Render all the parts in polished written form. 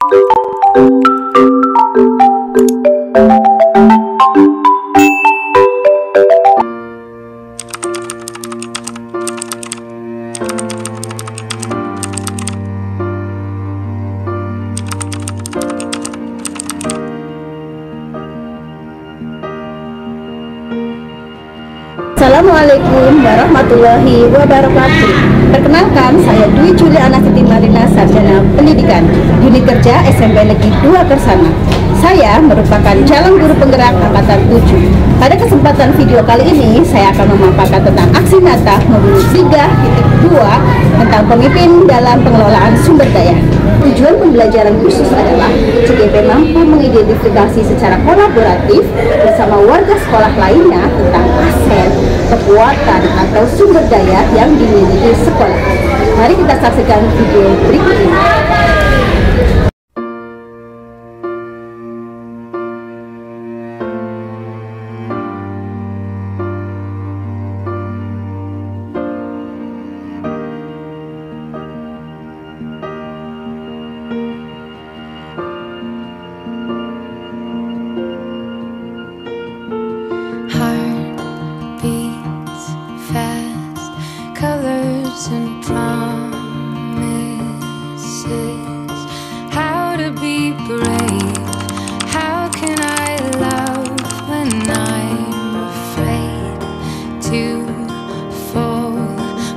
Assalamualaikum warahmatullahi wabarakatuh. Perkenalkan, saya Dwi Juliana Siti Marina, Sarjana Pendidikan, Unit Kerja SMP Negeri 2 Kersana. Saya merupakan calon guru penggerak angkatan 7. Pada kesempatan video kali ini, saya akan memaparkan tentang aksi nyata modul 3.2 tentang pemimpin dalam pengelolaan sumber daya. Tujuan pembelajaran khusus adalah CGP mampu mengidentifikasi secara kolaboratif bersama warga sekolah lainnya tentang aset, kekuatan, atau sumber daya yang dimiliki sekolah. Mari kita saksikan video berikut ini. And promises, how to be brave, how can I love when I'm afraid to fall,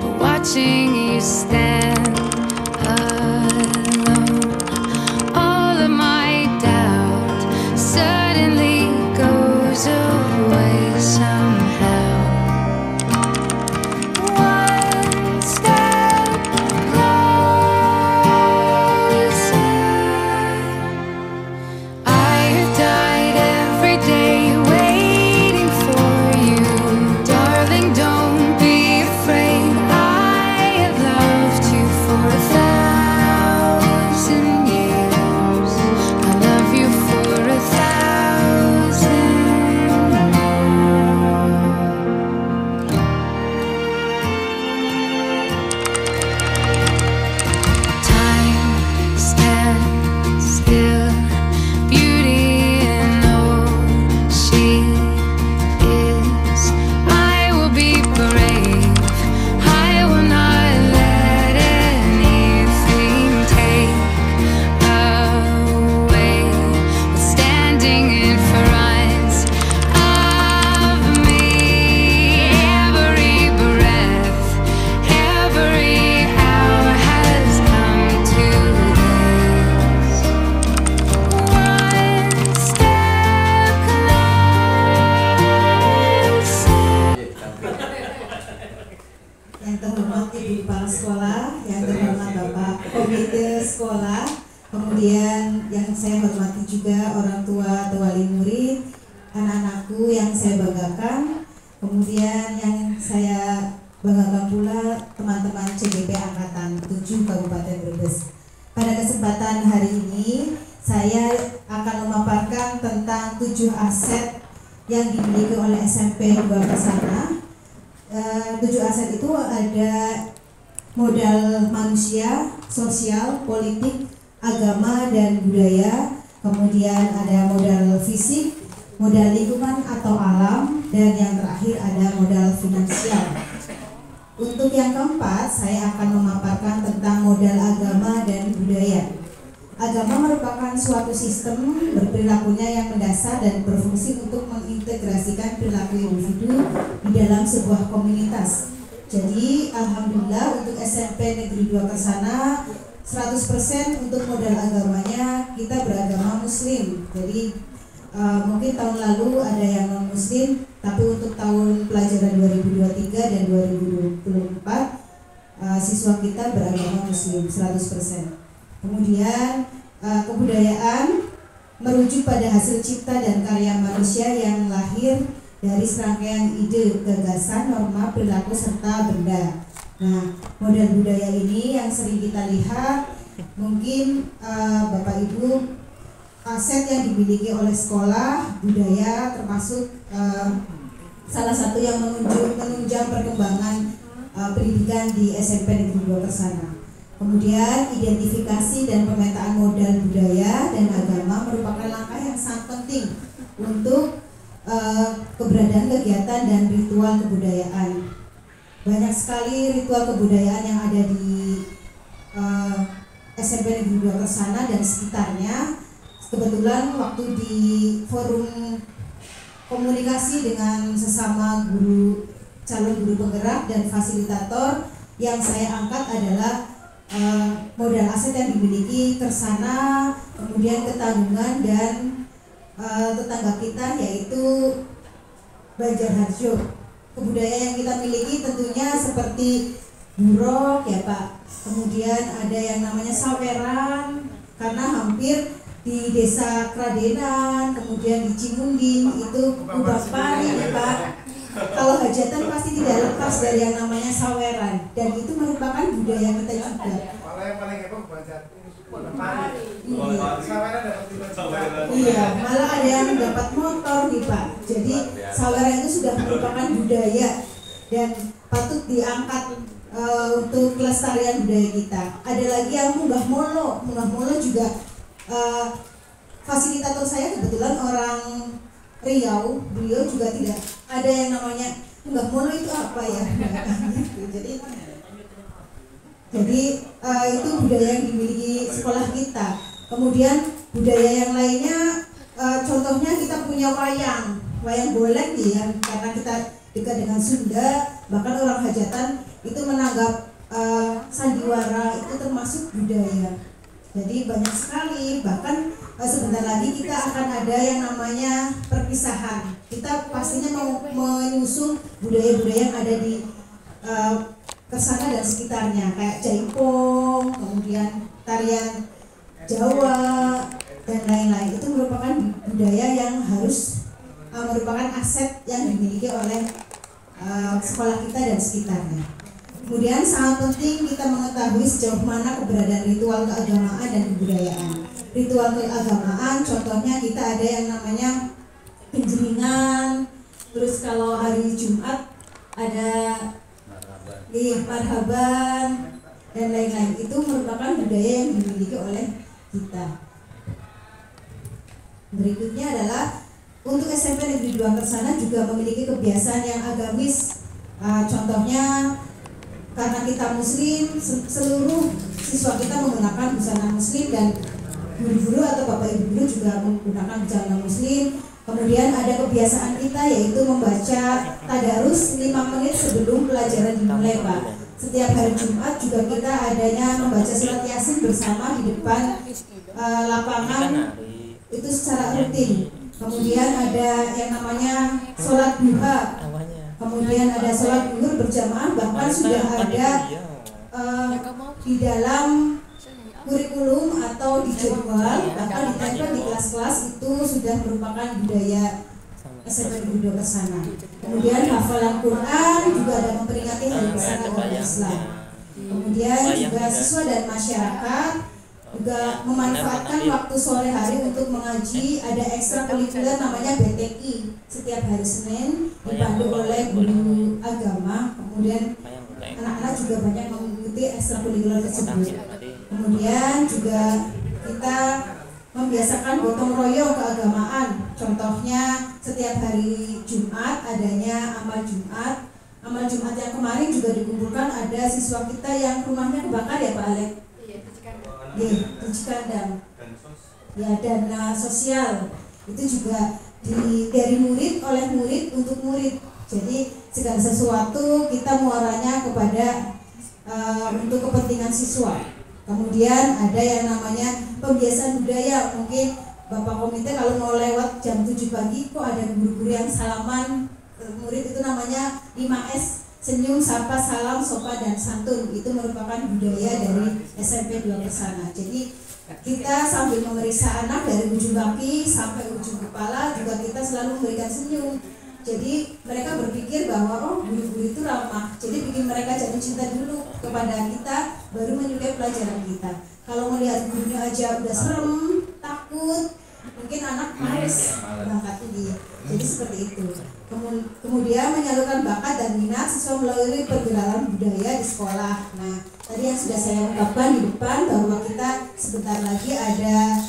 but watching you stand alone, all of my doubt suddenly goes away somehow. Yang terhormat Ibu Kepala Sekolah, yang terhormat Bapak Komite Sekolah, kemudian yang saya hormati juga orang tua atau wali murid, anak-anakku yang saya banggakan, kemudian yang saya banggakan pula teman-teman CGP Angkatan 7 Kabupaten Brebes. Pada kesempatan hari ini, saya akan memaparkan tentang 7 aset yang dimiliki oleh SMP 2 Kersana. 7 aset itu ada modal manusia, sosial, politik, agama, dan budaya. Kemudian ada modal fisik, modal lingkungan atau alam, dan yang terakhir ada modal finansial. Untuk yang keempat, saya akan memaparkan tentang modal agama dan budaya. Agama merupakan suatu sistem berperilakunya yang mendasar dan berfungsi untuk mengintegrasikan perilaku individu di dalam sebuah komunitas. Jadi, alhamdulillah untuk SMP Negeri 2 Kersana 100% untuk modal agamanya kita beragama Muslim. Jadi mungkin tahun lalu ada yang non Muslim, tapi untuk tahun pelajaran 2023 dan 2024 siswa kita beragama Muslim 100%. Kemudian kebudayaan merujuk pada hasil cipta dan karya manusia yang lahir dari serangkaian ide, gagasan, norma, perilaku, serta benda. Nah, model budaya ini yang sering kita lihat, mungkin Bapak Ibu, aset yang dimiliki oleh sekolah, budaya, termasuk salah satu yang menunjang perkembangan pendidikan di SMP Negeri 2 Kersana. Kemudian identifikasi dan pemetaan modal budaya ritual kebudayaan. Banyak sekali ritual kebudayaan yang ada di SMP Negeri 2 Kersana dan sekitarnya. Kebetulan waktu di forum komunikasi dengan sesama guru, calon guru penggerak dan fasilitator, yang saya angkat adalah modal aset yang dimiliki Kersana, kemudian Ketanggungan dan tetangga kita yaitu Banjarharjo. Kebudayaan yang kita miliki tentunya seperti burok ya Pak, kemudian ada yang namanya saweran, karena hampir di desa Kradenan, kemudian di Cimunding itu ubah pari ya Pak. Kalau hajatan pasti tidak lepas dari yang namanya saweran, dan itu merupakan budaya kita juga. Iya, malah ada yang dapat motor nih Pak. Jadi saweran itu sudah merupakan budaya dan patut diangkat untuk kelestarian budaya kita. Ada lagi yang munggah molo. Munggah molo juga fasilitator saya kebetulan orang Riau, beliau juga tidak ada yang namanya munggah molo itu apa ya. Jadi itu budaya yang dimiliki sekolah kita. Kemudian budaya yang lainnya, contohnya kita punya wayang golek ya, karena kita dekat dengan Sunda, bahkan orang hajatan itu menanggap sandiwara itu termasuk budaya. Jadi banyak sekali, bahkan sebentar lagi kita akan ada yang namanya perpisahan. Kita pastinya mau menyusun budaya-budaya yang ada di Kersana dan sekitarnya, kayak jaipong, kemudian tarian Jawa dan lain-lain. Itu merupakan budaya yang harus merupakan aset yang dimiliki oleh sekolah kita dan sekitarnya. Kemudian sangat penting kita mengetahui sejauh mana keberadaan ritual keagamaan dan kebudayaan. Ritual keagamaan contohnya kita ada yang namanya penjeringan, terus kalau hari Jumat ada marhaban dan lain-lain. Itu merupakan budaya yang dimiliki oleh kita. Berikutnya adalah untuk SMP Negeri 2 Kersana juga memiliki kebiasaan yang agamis. Contohnya karena kita muslim, seluruh siswa kita menggunakan busana muslim dan guru-guru atau bapak ibu guru juga menggunakan busana muslim. Kemudian ada kebiasaan kita yaitu membaca tadarus 5 menit sebelum pelajaran dimulai Pak. Setiap hari Jumat juga kita adanya membaca surat Yasin bersama di depan lapangan itu secara rutin. Kemudian ada yang namanya sholat duha. Kemudian ada sholat duhur berjamaah, bahkan sudah ada di dalam kurikulum atau di jadwal, bahkan ditempel di kelas-kelas. Itu sudah merupakan budaya SMP Negeri 2 Kersana. Kemudian hafalan Quran juga ada memperingati hari besar umat Islam. Kemudian juga siswa dan masyarakat juga memanfaatkan waktu sore hari untuk mengaji. Ada ekstrakurikuler namanya BTI setiap hari Senin dipandu oleh guru agama. Kemudian anak-anak juga banyak mengikuti ekstrakurikuler tersebut. Kemudian juga kita membiasakan gotong royong keagamaan. Contohnya setiap hari Jumat adanya amal Jumat. Amal Jumat yang kemarin juga dikumpulkan ada siswa kita yang rumahnya kebakar ya Pak Alek. Di Cikandang. Ya, dana sosial itu juga dari murid oleh murid untuk murid. Jadi segala sesuatu kita muaranya kepada untuk kepentingan siswa. Kemudian ada yang namanya pembiasaan budaya. Mungkin Bapak Komite kalau mau lewat jam 7 pagi kok ada guru-guru yang salaman ke murid, itu namanya 5S. Senyum, sapa, salam, sopan, dan santun. Itu merupakan budaya dari SMP 2 Kersana. Jadi kita sambil memeriksa anak dari ujung kaki sampai ujung kepala juga kita selalu memberikan senyum. Jadi mereka berpikir bahwa guru-guru itu ramah. Jadi bikin mereka jatuh cinta dulu kepada kita, baru menyukai pelajaran kita. Kalau melihat gurunya aja udah serem, takut, mungkin anak males berangkat dia. Jadi seperti itu. Kemudian menyalurkan bakat dan minat siswa melalui pergerakan budaya di sekolah. Nah, tadi yang sudah saya ungkapkan di depan bahwa kita sebentar lagi ada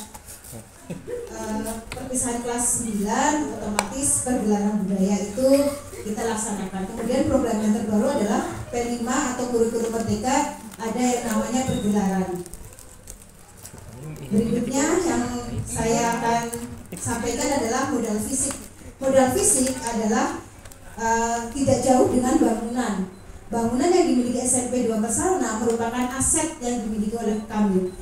perpisahan kelas 9, otomatis pergerakan budaya itu kita laksanakan. Kemudian program yang terbaru adalah P5 atau kurikulum merdeka, ada yang namanya pergelaran. Berikutnya yang saya akan sampaikan adalah modal fisik. Modal fisik adalah tidak jauh dengan bangunan. Bangunan yang dimiliki SMP 2 Kersana merupakan aset yang dimiliki oleh kami.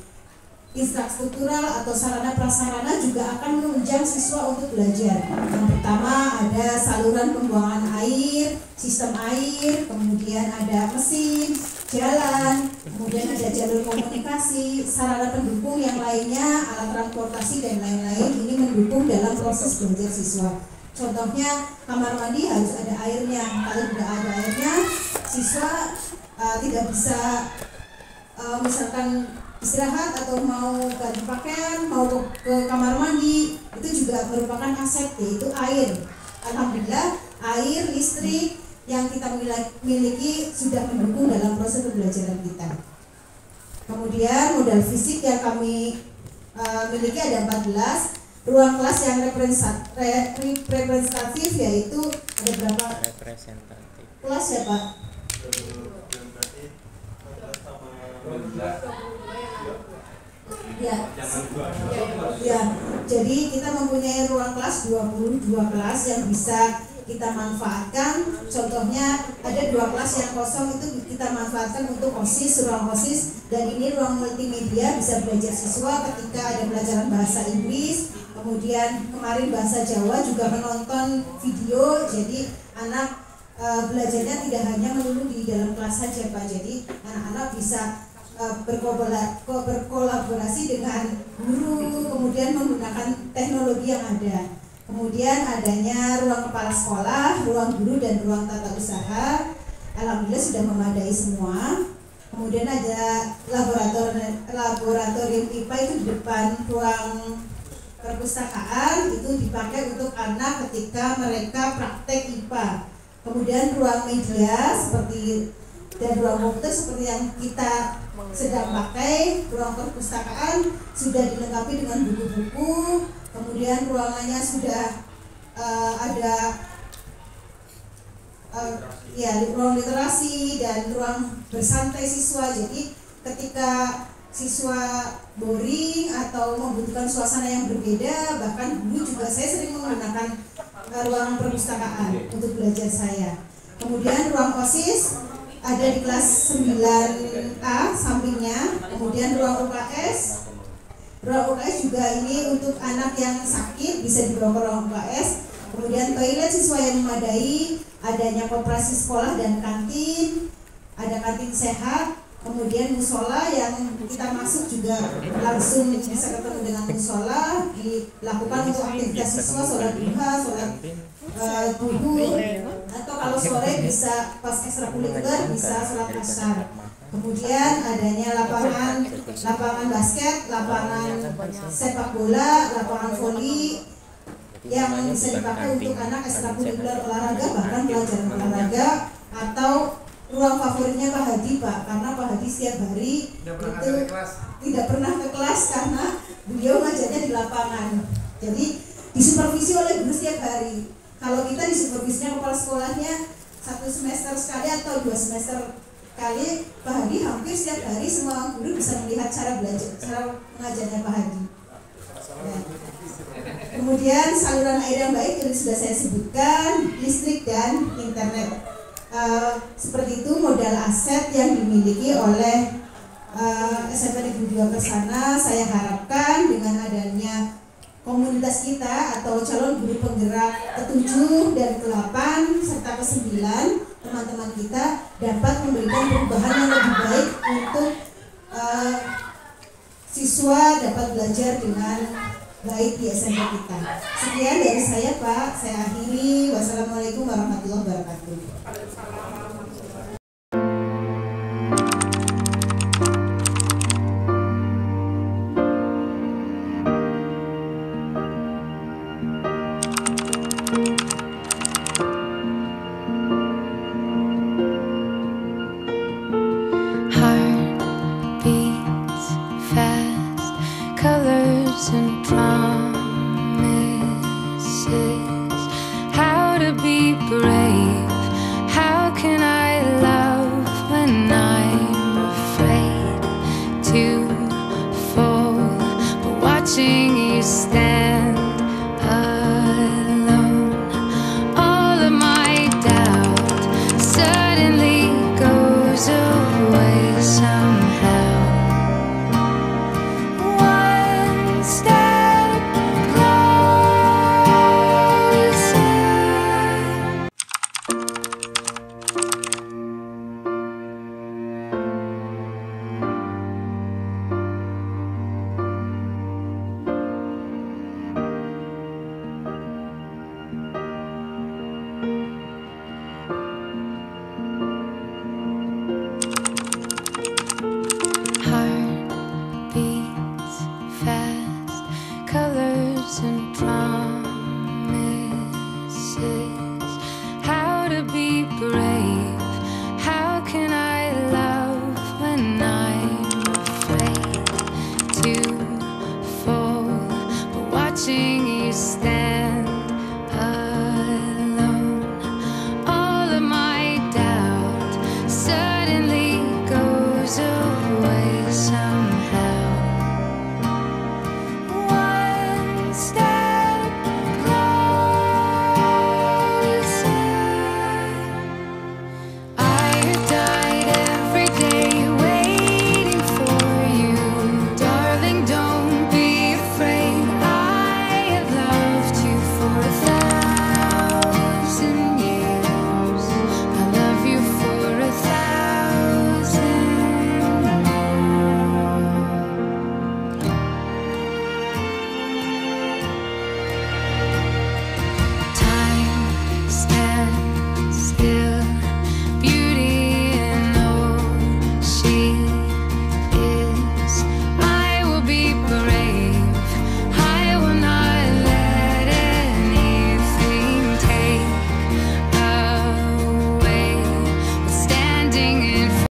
Infrastruktural atau sarana prasarana juga akan menunjang siswa untuk belajar. Yang pertama ada saluran pembuangan air, sistem air, kemudian ada mesin, jalan, kemudian ada jalur komunikasi, sarana pendukung yang lainnya, alat transportasi dan lain-lain. Ini mendukung dalam proses belajar siswa. Contohnya kamar mandi harus ada airnya. Kalau tidak ada airnya, siswa tidak bisa misalkan istirahat atau mau ganti pakaian, mau ke kamar mandi, itu juga merupakan aset, yaitu air. Alhamdulillah air, listrik yang kita miliki sudah mendukung dalam proses pembelajaran kita. Kemudian modal fisik yang kami miliki ada 14. Ruang kelas yang representatif, yaitu ada berapa kelas ya Pak? Ya, jadi kita mempunyai ruang kelas 22 kelas yang bisa kita manfaatkan. Contohnya ada 2 kelas yang kosong, itu kita manfaatkan untuk OSIS, ruang OSIS, dan ini ruang multimedia, bisa belajar siswa ketika ada pelajaran bahasa Inggris. Kemudian kemarin bahasa Jawa juga menonton video, jadi anak belajarnya tidak hanya melulu di dalam kelas saja Pak. Jadi anak-anak bisa berkolaborasi dengan guru, kemudian menggunakan teknologi yang ada. Kemudian adanya ruang kepala sekolah, ruang guru, dan ruang tata usaha. Alhamdulillah sudah memadai semua. Kemudian ada laboratorium IPA itu di depan ruang perpustakaan, itu dipakai untuk anak ketika mereka praktek IPA. Kemudian ruang media seperti dan ruang komputer seperti yang kita sedang pakai. Ruang perpustakaan sudah dilengkapi dengan buku-buku. Kemudian ruangannya sudah ada ruang literasi dan ruang bersantai siswa. Jadi ketika siswa boring atau membutuhkan suasana yang berbeda, bahkan dulu juga saya sering menggunakan ruang perpustakaan untuk belajar saya. Kemudian ruang OSIS ada di kelas 9A sampingnya. Kemudian ruang UKS. Ruang UKS juga ini untuk anak yang sakit bisa dibawa ke ruang UKS. Kemudian toilet siswa yang memadai, adanya koperasi sekolah dan kantin, ada kantin sehat. Kemudian musola yang kita masuk juga langsung bisa ketemu dengan musola, dilakukan untuk aktivitas siswa, sholat duha, sholat duhur, atau kalau sore bisa pas ekstrakurikuler bisa sholat asar. Kemudian adanya lapangan basket, lapangan sepak bola, lapangan voli yang bisa dipakai untuk anak ekstrakurikuler olahraga, bahkan pelajaran olahraga, atau ruang favoritnya Pak Hadi Pak, karena Pak Hadi setiap hari tidak pernah ke kelas karena beliau ngajarnya di lapangan. Jadi disupervisi oleh guru setiap hari. Kalau kita disupervisinya kepala sekolahnya 1 semester sekali atau 2 semester kali, Pak Hadi hampir setiap hari semua guru bisa melihat cara belajar, cara mengajarnya Pak Hadi. Ya. Kemudian saluran air yang baik yang sudah saya sebutkan, listrik dan internet. Seperti itu modal aset yang dimiliki oleh SMP Negeri 2 Kersana. Saya harapkan dengan adanya komunitas kita atau calon guru penggerak ke-7 dan ke-8 serta ke-9, teman-teman kita dapat memberikan perubahan yang lebih baik untuk siswa dapat belajar dengan baik di SMP kita. Sekian dari saya Pak, saya akhiri. Wassalamualaikum warahmatullahi wabarakatuh. Heart beats fast, colors and promises. How to be brave. watching you stand alone. All of my doubt suddenly goes away somehow. One step closer. Heart beats fast, colors and promises. How to be brave? How can I love when I'm afraid to fall? But watching you stand